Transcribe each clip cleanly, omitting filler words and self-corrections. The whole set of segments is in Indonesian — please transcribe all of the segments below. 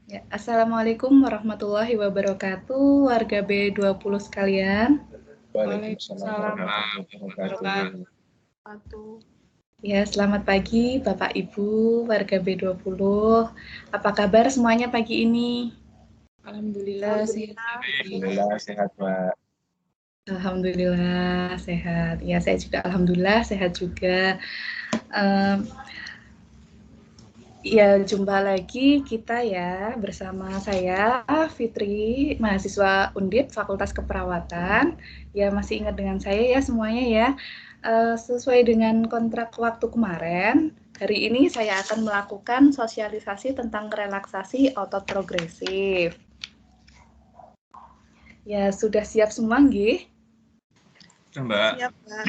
Ya, Assalamualaikum warahmatullahi wabarakatuh, warga B20 sekalian. Waalaikumsalam warahmatullahi wabarakatuh. Ya, selamat pagi Bapak Ibu, warga B20. Apa kabar semuanya pagi ini? Alhamdulillah sehat, Mbak. Alhamdulillah sehat. Ya, saya juga alhamdulillah sehat juga. Um, Ya, jumpa lagi kita ya bersama saya Fitri, mahasiswa Undip Fakultas Keperawatan. Ya, masih ingat dengan saya ya semuanya ya. Sesuai dengan kontrak waktu kemarin, hari ini saya akan melakukan sosialisasi tentang relaksasi otot progresif. Ya, sudah siap semua nggih? Mbak. Siap, Mbak.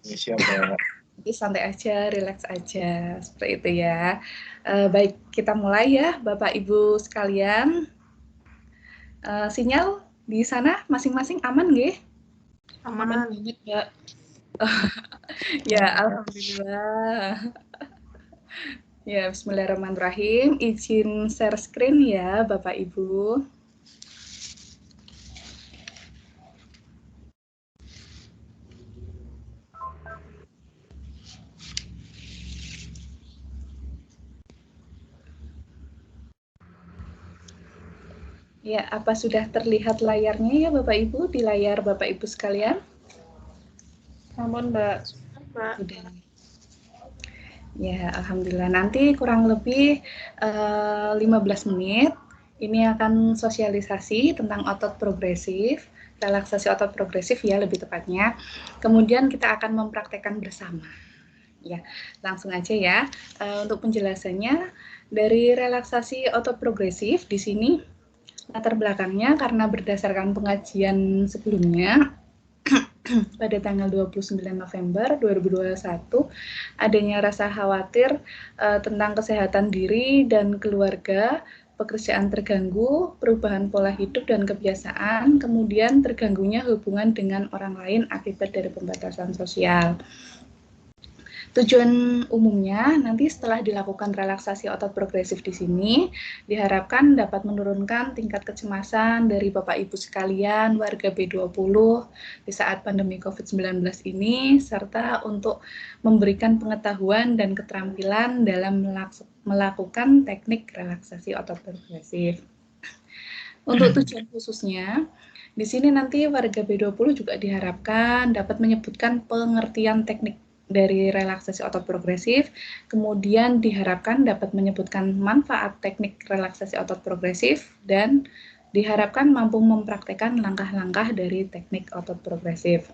Siap, Mbak. Jadi santai aja, rileks aja, seperti itu ya. Baik, kita mulai ya Bapak Ibu sekalian. Sinyal di sana masing-masing aman nggih? Aman banget, Mbak. Ya, alhamdulillah. Ya, bismillahirrahmanirrahim. Izin share screen ya, Bapak Ibu. Ya, apa sudah terlihat layarnya ya Bapak Ibu, di layar Bapak Ibu sekalian? Aman, Mbak. Sudah. Ya, alhamdulillah. Nanti kurang lebih 15 menit ini akan sosialisasi tentang otot progresif, relaksasi otot progresif ya lebih tepatnya. Kemudian kita akan mempraktekkan bersama. Ya, langsung aja ya. Untuk penjelasannya dari relaksasi otot progresif di sini latar belakangnya karena berdasarkan pengajian sebelumnya pada tanggal 29 November 2021 adanya rasa khawatir tentang kesehatan diri dan keluarga, pekerjaan terganggu, perubahan pola hidup dan kebiasaan, kemudian terganggunya hubungan dengan orang lain akibat dari pembatasan sosial. Tujuan umumnya nanti setelah dilakukan relaksasi otot progresif di sini diharapkan dapat menurunkan tingkat kecemasan dari Bapak Ibu sekalian warga B20 di saat pandemi COVID-19 ini serta untuk memberikan pengetahuan dan keterampilan dalam melakukan teknik relaksasi otot progresif. Untuk tujuan khususnya, di sini nanti warga B20 juga diharapkan dapat menyebutkan pengertian teknik dari relaksasi otot progresif, kemudian diharapkan dapat menyebutkan manfaat teknik relaksasi otot progresif, dan diharapkan mampu mempraktekkan langkah-langkah dari teknik otot progresif.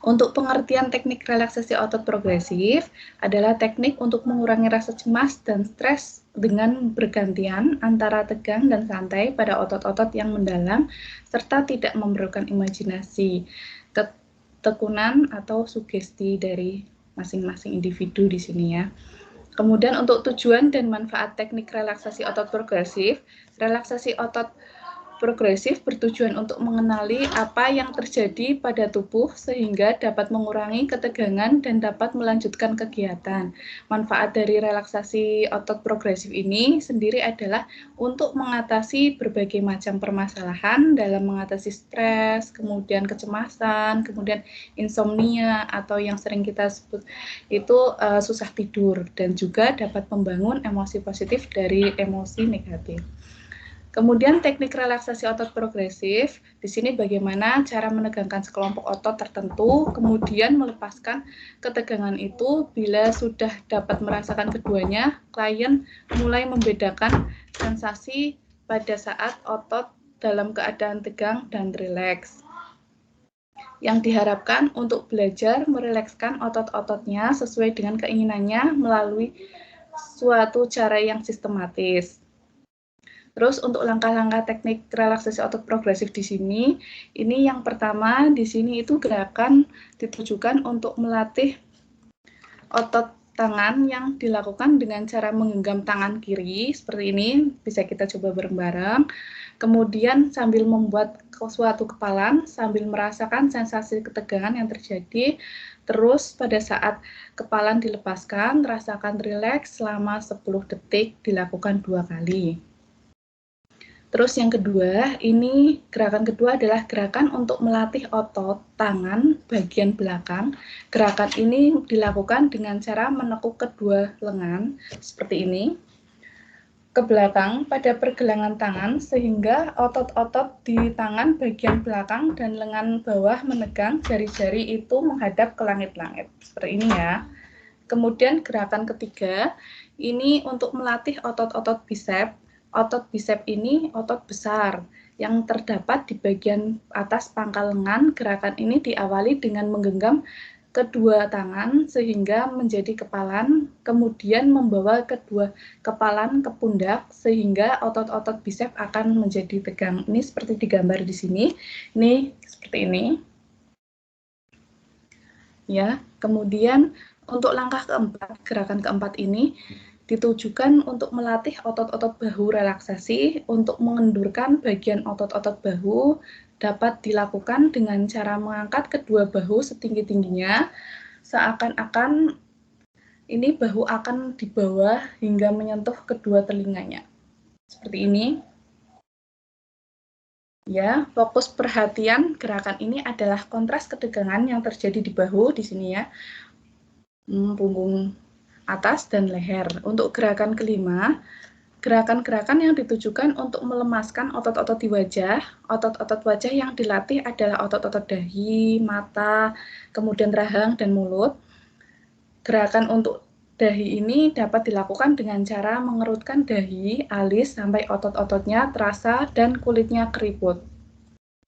Untuk pengertian teknik relaksasi otot progresif adalah teknik untuk mengurangi rasa cemas dan stres dengan bergantian antara tegang dan santai pada otot-otot yang mendalam serta tidak memerlukan imajinasi, ketekunan atau sugesti dari masing-masing individu di sini ya. Kemudian untuk tujuan dan manfaat teknik relaksasi otot progresif, relaksasi otot progresif bertujuan untuk mengenali apa yang terjadi pada tubuh sehingga dapat mengurangi ketegangan dan dapat melanjutkan kegiatan. Manfaat dari relaksasi otot progresif ini sendiri adalah untuk mengatasi berbagai macam permasalahan dalam mengatasi stres, kemudian kecemasan, kemudian insomnia atau yang sering kita sebut itu susah tidur, dan juga dapat membangun emosi positif dari emosi negatif. Kemudian teknik relaksasi otot progresif, di sini bagaimana cara menegangkan sekelompok otot tertentu, kemudian melepaskan ketegangan itu. Bila sudah dapat merasakan keduanya, klien mulai membedakan sensasi pada saat otot dalam keadaan tegang dan rileks. Yang diharapkan untuk belajar merilekskan otot-ototnya sesuai dengan keinginannya melalui suatu cara yang sistematis. Terus untuk langkah-langkah teknik relaksasi otot progresif di sini, ini yang pertama di sini itu gerakan ditujukan untuk melatih otot tangan yang dilakukan dengan cara menggenggam tangan kiri seperti ini, bisa kita coba bareng-bareng. Kemudian sambil membuat suatu kepalan, sambil merasakan sensasi ketegangan yang terjadi. Terus pada saat kepalan dilepaskan, rasakan rileks selama 10 detik, dilakukan 2 kali. Terus yang kedua, ini gerakan kedua adalah gerakan untuk melatih otot tangan bagian belakang. Gerakan ini dilakukan dengan cara menekuk kedua lengan seperti ini ke belakang pada pergelangan tangan sehingga otot-otot di tangan bagian belakang dan lengan bawah menegang, jari-jari itu menghadap ke langit-langit. Seperti ini ya. Kemudian gerakan ketiga, ini untuk melatih otot-otot bicep. Otot bicep ini otot besar yang terdapat di bagian atas pangkal lengan. Gerakan ini diawali dengan menggenggam kedua tangan sehingga menjadi kepalan, kemudian membawa kedua kepalan ke pundak sehingga otot-otot bicep akan menjadi tegang. Ini seperti digambar di sini. Ini seperti ini. Ya, kemudian untuk langkah keempat, gerakan keempat ini ditujukan untuk melatih otot-otot bahu relaksasi. Untuk mengendurkan bagian otot-otot bahu dapat dilakukan dengan cara mengangkat kedua bahu setinggi-tingginya, seakan-akan ini bahu akan di bawah hingga menyentuh kedua telinganya. Seperti ini. Ya, fokus perhatian gerakan ini adalah kontras ketegangan yang terjadi di bahu di sini ya. Punggung atas dan leher. Untuk gerakan kelima, gerakan-gerakan yang ditujukan untuk melemaskan otot-otot di wajah. Otot-otot wajah yang dilatih adalah otot-otot dahi, mata, kemudian rahang dan mulut. Gerakan untuk dahi ini dapat dilakukan dengan cara mengerutkan dahi, alis sampai otot-ototnya terasa dan kulitnya keriput.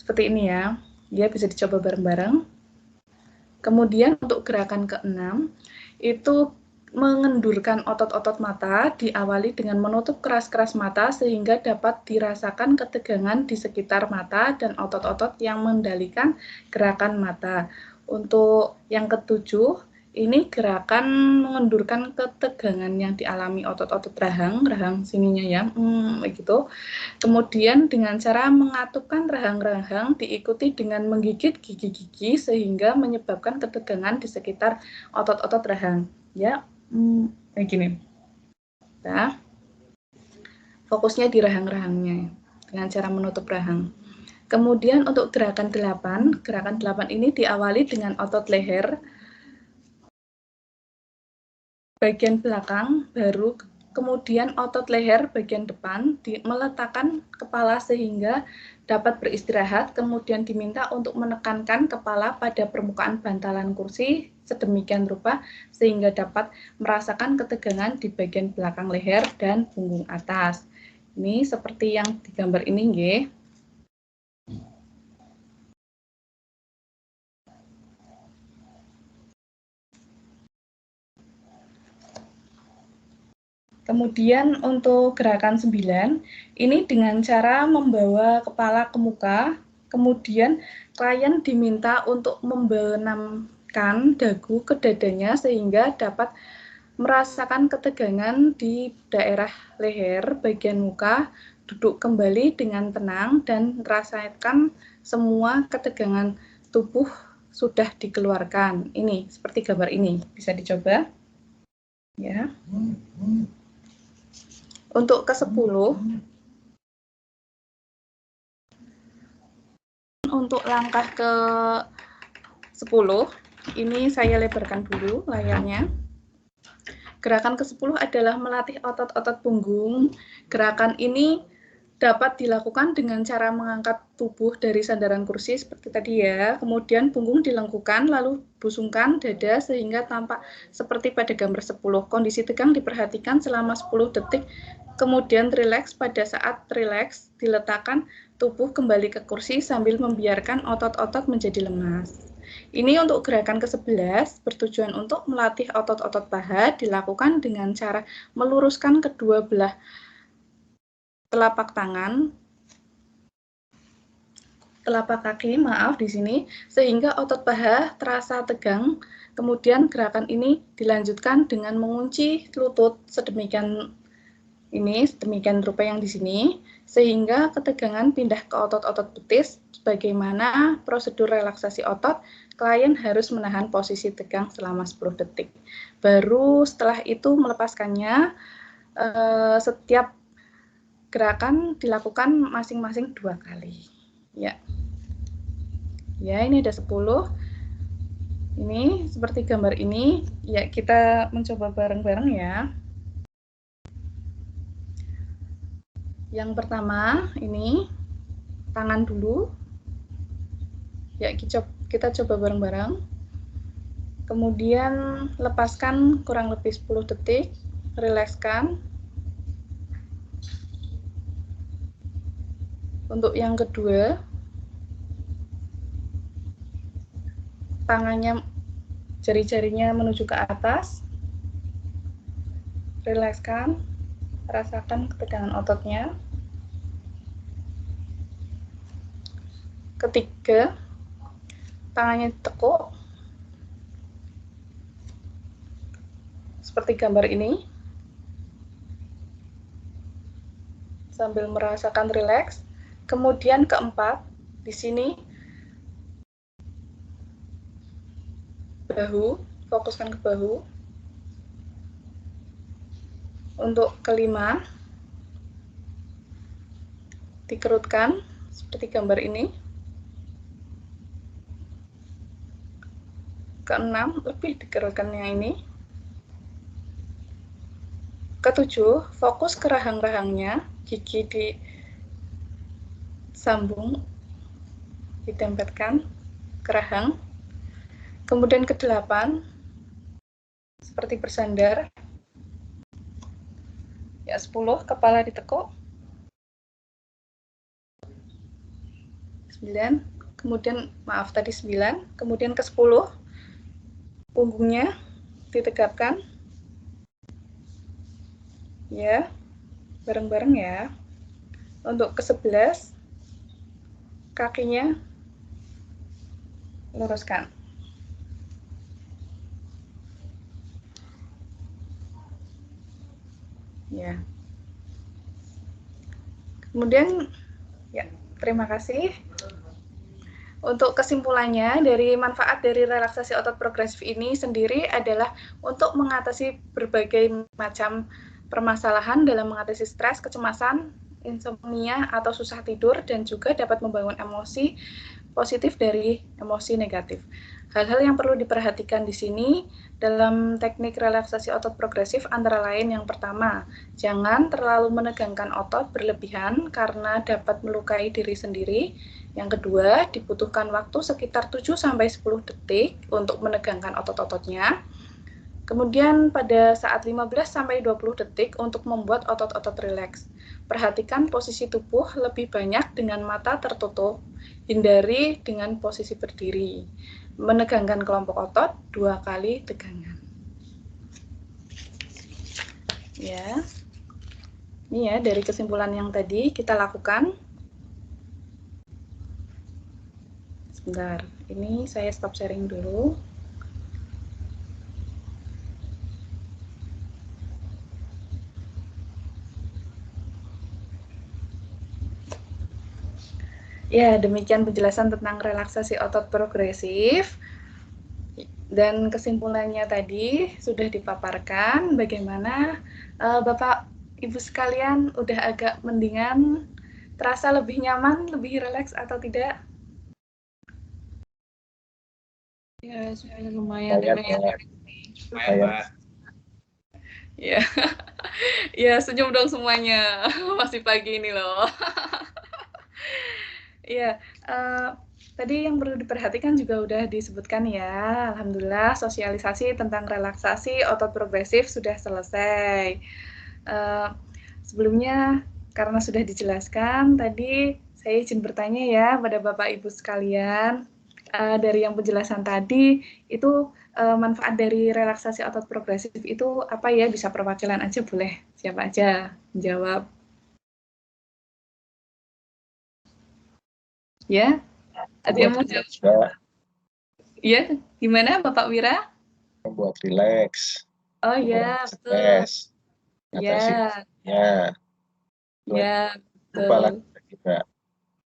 Seperti ini ya. Ya, bisa dicoba bareng-bareng. Kemudian untuk gerakan keenam, itu mengendurkan otot-otot mata, diawali dengan menutup keras-keras mata sehingga dapat dirasakan ketegangan di sekitar mata dan otot-otot yang mengendalikan gerakan mata. Untuk yang ketujuh, ini gerakan mengendurkan ketegangan yang dialami otot-otot rahang sininya ya, begitu. Kemudian dengan cara mengatupkan rahang-rahang diikuti dengan menggigit gigi-gigi sehingga menyebabkan ketegangan di sekitar otot-otot rahang. Ya, kayak gini. Nah, fokusnya di rahang-rahangnya dengan cara menutup rahang. Kemudian untuk gerakan 8 ini diawali dengan otot leher bagian belakang, baru kemudian otot leher bagian depan, meletakkan kepala sehingga dapat beristirahat, kemudian diminta untuk menekankan kepala pada permukaan bantalan kursi sedemikian rupa sehingga dapat merasakan ketegangan di bagian belakang leher dan punggung atas. Ini seperti yang digambar ini, nggih. Kemudian untuk gerakan 9, ini dengan cara membawa kepala ke muka, kemudian klien diminta untuk membenamkan dagu ke dadanya sehingga dapat merasakan ketegangan di daerah leher, bagian muka, duduk kembali dengan tenang dan rasakan semua ketegangan tubuh sudah dikeluarkan. Ini seperti gambar ini, bisa dicoba. Ya. Untuk ke-10, untuk langkah ke-10, ini saya lebarkan dulu layarnya. Gerakan ke-10 adalah melatih otot-otot punggung. Gerakan ini dapat dilakukan dengan cara mengangkat tubuh dari sandaran kursi seperti tadi ya. Kemudian punggung dilengkukan, lalu busungkan dada sehingga tampak seperti pada gambar 10. Kondisi tegang diperhatikan selama 10 detik. Kemudian rileks. Pada saat rileks, diletakkan tubuh kembali ke kursi sambil membiarkan otot-otot menjadi lemas. Ini untuk gerakan ke-11, bertujuan untuk melatih otot-otot paha, dilakukan dengan cara meluruskan kedua belah telapak kaki, di sini, sehingga otot paha terasa tegang. Kemudian gerakan ini dilanjutkan dengan mengunci lutut sedemikian rupa yang di sini, sehingga ketegangan pindah ke otot-otot betis. Bagaimana prosedur relaksasi otot, klien harus menahan posisi tegang selama 10 detik. Baru setelah itu melepaskannya. Setiap gerakan dilakukan masing-masing 2 kali. Ya. Ya, ini ada 10. Ini seperti gambar ini. Ya, kita mencoba bareng-bareng ya. Yang pertama, ini tangan dulu. Ya, kita coba bareng-bareng. Kemudian lepaskan kurang lebih 10 detik. Rilekskan. Untuk yang kedua, tangannya, jari-jarinya menuju ke atas. Rilekskan, rasakan ketegangan ototnya. Ketiga, tangannya ditekuk. Seperti gambar ini. Sambil merasakan rileks. Kemudian keempat, di sini bahu, fokuskan ke bahu. Untuk kelima, dikerutkan seperti gambar ini. Keenam, lebih dikerutkan yang ini. Ketujuh, fokus ke rahang-rahangnya, gigi disambung, ditempelkan ke rahang. Kemudian ke-8, seperti bersandar. Ya, 10, kepala ditekuk. 9, kemudian maaf tadi 9, kemudian ke-10, punggungnya ditegapkan. Ya, bareng-bareng ya. Untuk ke-11, kakinya luruskan. Ya. Kemudian, ya, terima kasih. Untuk kesimpulannya, dari manfaat dari relaksasi otot progresif ini sendiri adalah untuk mengatasi berbagai macam permasalahan dalam mengatasi stres, kecemasan, insomnia, atau susah tidur, dan juga dapat membangun emosi positif dari emosi negatif. Hal-hal yang perlu diperhatikan di sini dalam teknik relaksasi otot progresif antara lain yang pertama, jangan terlalu menegangkan otot berlebihan karena dapat melukai diri sendiri. Yang kedua, dibutuhkan waktu sekitar 7-10 detik untuk menegangkan otot-ototnya. Kemudian pada saat 15-20 detik untuk membuat otot-otot rileks. Perhatikan posisi tubuh lebih banyak dengan mata tertutup. Hindari dengan posisi berdiri. Menegangkan kelompok otot 2 kali tegangan. Ya. Ini ya dari kesimpulan yang tadi kita lakukan. Sebentar, ini saya stop sharing dulu. Ya, demikian penjelasan tentang relaksasi otot progresif. Dan kesimpulannya tadi sudah dipaparkan bagaimana Bapak Ibu sekalian udah agak mendingan, terasa lebih nyaman, lebih rileks atau tidak? Ya, sudah lumayan. Ya, ya senyum dong semuanya. Masih pagi ini loh. Ya, tadi yang perlu diperhatikan juga udah disebutkan ya. Alhamdulillah sosialisasi tentang relaksasi otot progresif sudah selesai. Sebelumnya karena sudah dijelaskan tadi, saya izin bertanya ya pada Bapak Ibu sekalian. Dari yang penjelasan tadi itu manfaat dari relaksasi otot progresif itu apa ya? Bisa perwakilan aja boleh, siapa aja menjawab. Ya, ada yang mau jawab? Ya, gimana Bapak Wira? Membuat rileks. Oh ya, betul. Ya. Ya, betul.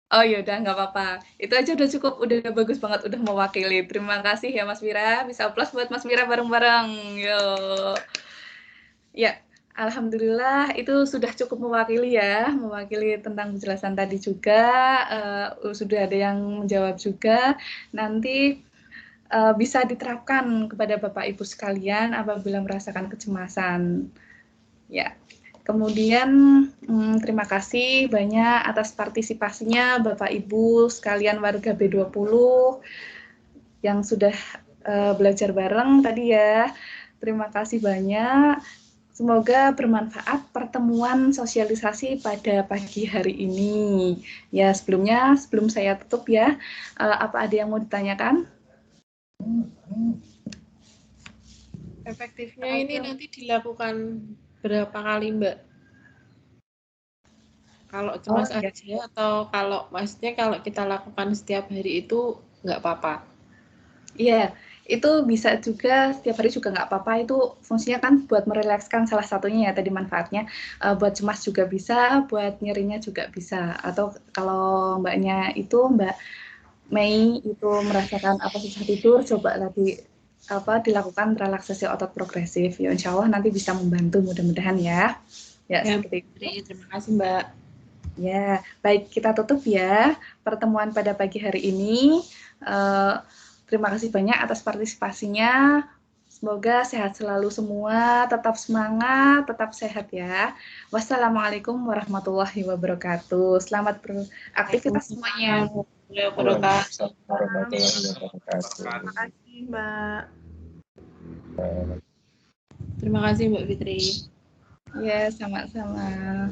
Oh ya udah nggak apa-apa. Itu aja udah cukup, udah bagus banget, udah mewakili. Terima kasih ya Mas Wira. Bisa aplaus buat Mas Wira bareng-bareng. Yo. Ya, Alhamdulillah itu sudah cukup mewakili tentang penjelasan tadi juga, sudah ada yang menjawab juga. Nanti bisa diterapkan kepada Bapak Ibu sekalian apabila merasakan kecemasan. Ya. Kemudian terima kasih banyak atas partisipasinya Bapak Ibu sekalian warga B20 yang sudah belajar bareng tadi ya. Terima kasih banyak. Semoga bermanfaat pertemuan sosialisasi pada pagi hari ini. Ya, sebelum saya tutup ya, apa ada yang mau ditanyakan? Efektifnya ini nanti dilakukan berapa kali, Mbak? Kalau cemas aja atau kalau maksudnya kalau kita lakukan setiap hari itu nggak apa-apa? Iya, itu bisa juga setiap hari juga nggak apa-apa. Itu fungsinya kan buat merelekskan salah satunya ya tadi manfaatnya. Buat cemas juga bisa, buat nyerinya juga bisa. Atau kalau mbaknya itu Mbak Mei itu merasakan apa susah tidur, coba lagi dilakukan relaksasi otot progresif. Ya insya Allah nanti bisa membantu mudah-mudahan ya. Ya, seperti itu. Terima kasih Mbak. Ya, baik kita tutup ya pertemuan pada pagi hari ini. Terima kasih banyak atas partisipasinya. Semoga sehat selalu semua, tetap semangat, tetap sehat ya. Wassalamualaikum warahmatullahi wabarakatuh. Selamat beraktivitas semuanya. Warahmatullahi wabarakatuh. Terima kasih Mbak. Terima kasih Mbak Fitri. Ya, sama-sama.